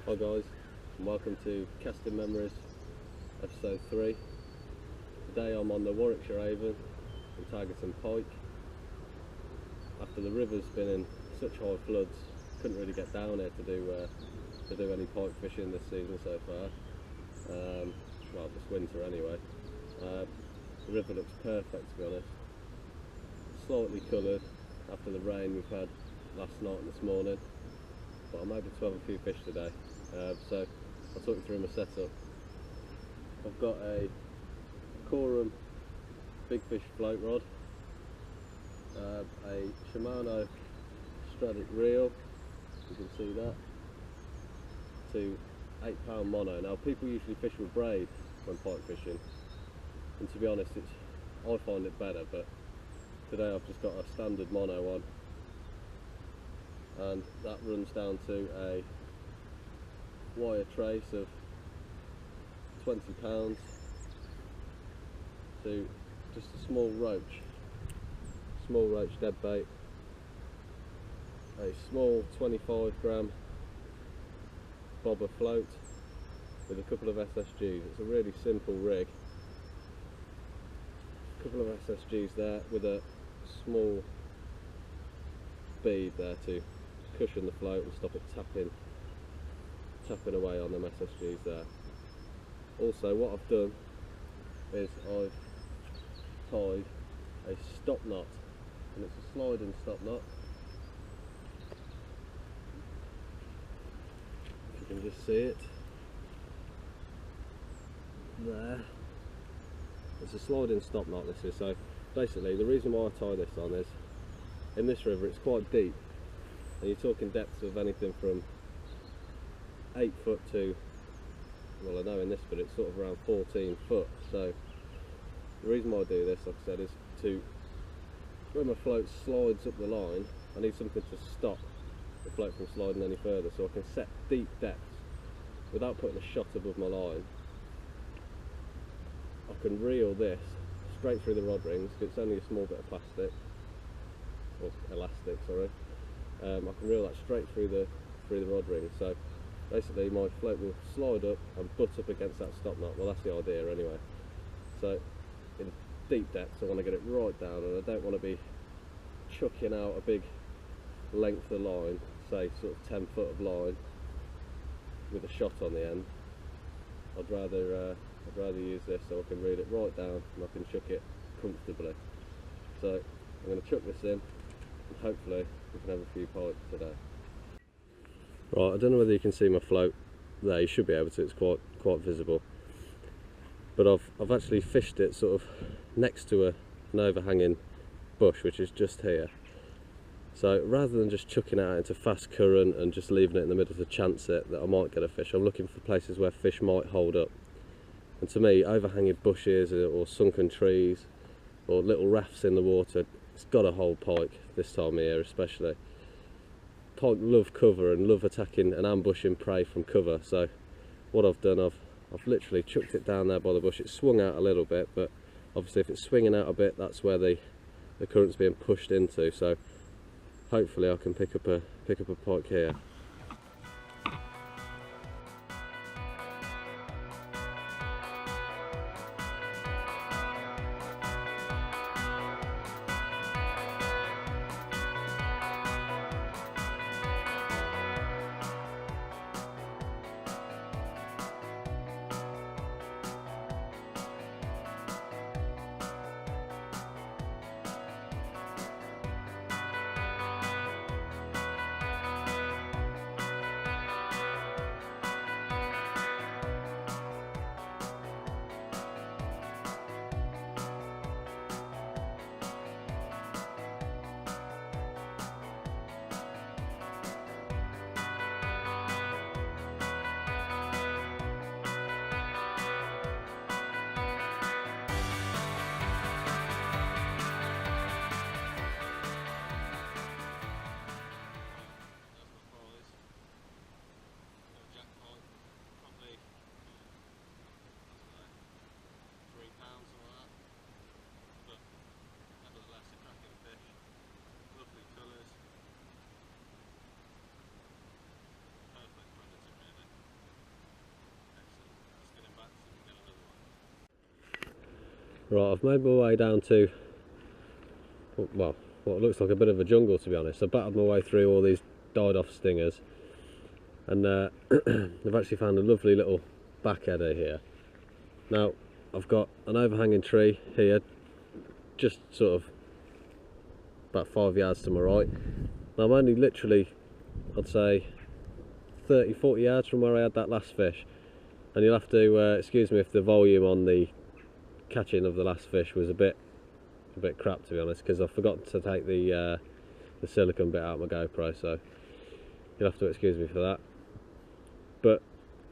Hi guys, and welcome to Casting Memories, episode 3. Today I'm on the Warwickshire Avon and targeting pike. After the river's been in such high floods, couldn't really get down here to do any pike fishing this season so far. Well, this winter anyway. The river looks perfect, to be honest. Slightly coloured after the rain we've had last night and this morning, but I'm able to have a few fish today. So I'll talk you through my setup. I've got a Corum big fish float rod, a Shimano Stradic reel, you can see that, to 8-pound mono. Now people usually fish with braid when pike fishing, and to be honest I find it better, but today I've just got a standard mono on, and that runs down to a wire trace of 20 pounds to just a small roach deadbait, a small 25-gram bobber float with a couple of SSGs. It's a really simple rig. A couple of SSGs there with a small bead there to cushion the float and stop it tapping away on them SSGs there. Also, what I've done is I've tied a stop knot, and it's a sliding stop knot. If you can just see it there, it's a sliding stop knot this is. So basically the reason why I tie this on is, in this river it's quite deep, and you're talking depths of anything from 8 foot to, well I know in this but it's sort of around 14 foot. So the reason why I do this, like I said, is to, when my float slides up the line, I need something to stop the float from sliding any further, so I can set deep depths without putting a shot above my line. I can reel this straight through the rod rings, because it's only a small bit of plastic, or elastic, sorry. I can reel that straight through the rod ring. So basically my float will slide up and butt up against that stop knot. Well, that's the idea anyway. So in deep depths I want to get it right down, and I don't want to be chucking out a big length of line, say sort of 10 foot of line with a shot on the end. I'd rather use this so I can reel it right down and I can chuck it comfortably. So I'm going to chuck this in, and hopefully we can have a few pike today. Right, I don't know whether you can see my float there. You should be able to, it's quite visible. But I've actually fished it sort of next to an overhanging bush, which is just here. So rather than just chucking it out into fast current and just leaving it in the middle to chance it that I might get a fish, I'm looking for places where fish might hold up. And to me, overhanging bushes or sunken trees or little rafts in the water, it's got to hold pike this time of year especially. Pike love cover and love attacking and ambushing prey from cover. So what I've done, I've literally chucked it down there by the bush. It swung out a little bit, but obviously if it's swinging out a bit, that's where the current's being pushed into. So hopefully I can pick up a pike here. Right, I've made my way down to, well, what looks like a bit of a jungle, to be honest. I battered my way through all these died off stingers, and I've actually found a lovely little backheader here. Now, I've got an overhanging tree here, just sort of about 5 yards to my right. Now, I'm only literally, I'd say, 30-40 yards from where I had that last fish, and you'll have to excuse me if the volume on the catching of the last fish was a bit crap, to be honest, because I forgot to take the silicone bit out of my GoPro, so you'll have to excuse me for that. But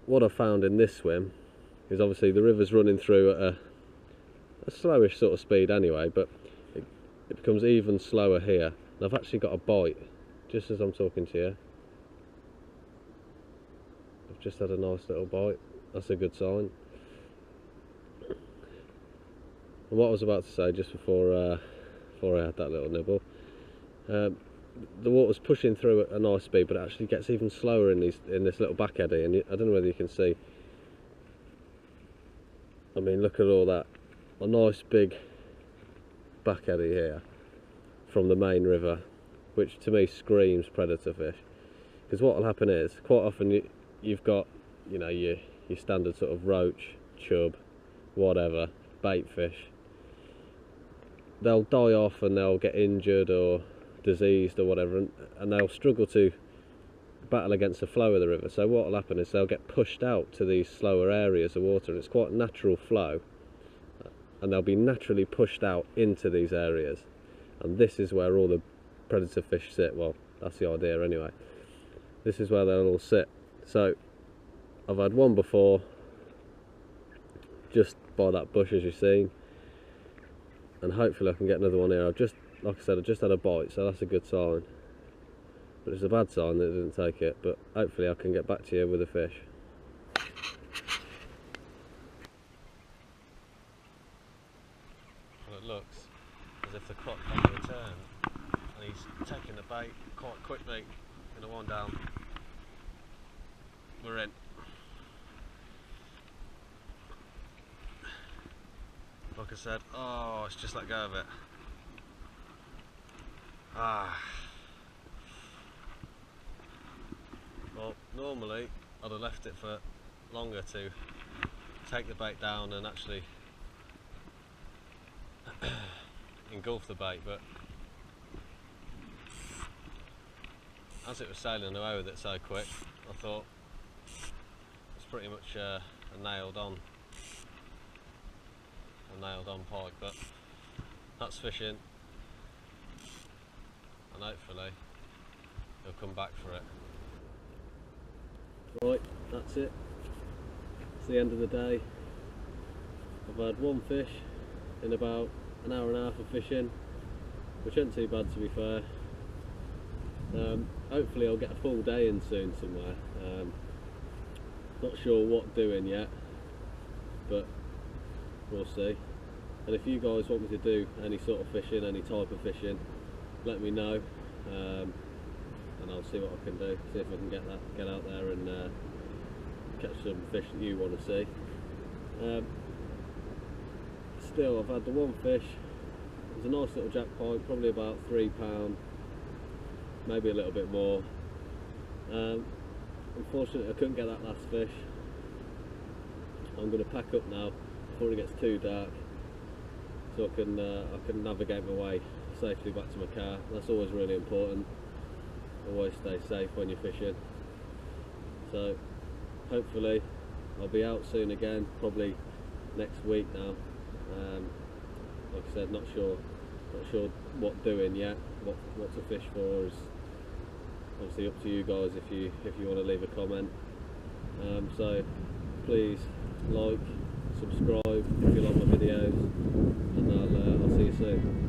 what I found in this swim is, obviously the river's running through at a slowish sort of speed anyway, but it becomes even slower here. And I've actually got a bite just as I'm talking to you. I've just had a nice little bite. That's a good sign. And what I was about to say just before I had that little nibble, the water's pushing through at a nice speed, but it actually gets even slower in this little back eddy. And I don't know whether you can see. I mean, look at all that, a nice big back eddy here from the main river, which to me screams predator fish. Because what will happen is, quite often you've got, you know, your standard sort of roach, chub, whatever, bait fish. They'll die off and they'll get injured or diseased or whatever, and they'll struggle to battle against the flow of the river. So what will happen is they'll get pushed out to these slower areas of water, and it's quite a natural flow, and they'll be naturally pushed out into these areas, and this is where all the predator fish sit. Well, that's the idea anyway. This is where they'll all sit. So I've had one before just by that bush, as you've seen, and hopefully I can get another one here. Like I said, I just had a bite, so that's a good sign. But it's a bad sign that it didn't take it, but hopefully I can get back to you with a fish. Well, it looks as if the crop has returned, and he's taking the bait quite quickly. Gonna wind down. We're in. Like I said, oh, it's just let go of it. Well, normally I'd have left it for longer to take the bait down and actually engulf the bait, but as it was sailing away with it so quick, I thought it's pretty much a nailed on pike. But that's fishing, and hopefully he'll come back for it. Right, that's it. It's the end of the day. I've had one fish in about an hour and a half of fishing, which ain't too bad, to be fair. Hopefully I'll get a full day in soon somewhere. Not sure what doing yet, but we'll see. And if you guys want me to do any sort of fishing, any type of fishing, let me know, and I'll see what I can do. See if I can get out there and catch some fish that you want to see. Still, I've had the one fish. It was a nice little jack pike, probably about £3, maybe a little bit more. Unfortunately, I couldn't get that last fish. I'm going to pack up now before it gets too dark, so I can navigate my way safely back to my car. That's always really important. Always stay safe when you're fishing. So hopefully I'll be out soon again, probably next week now. Like I said, not sure what doing yet. What to fish for is obviously up to you guys if you want to leave a comment. So please like, subscribe if you like my videos, and I'll see you soon.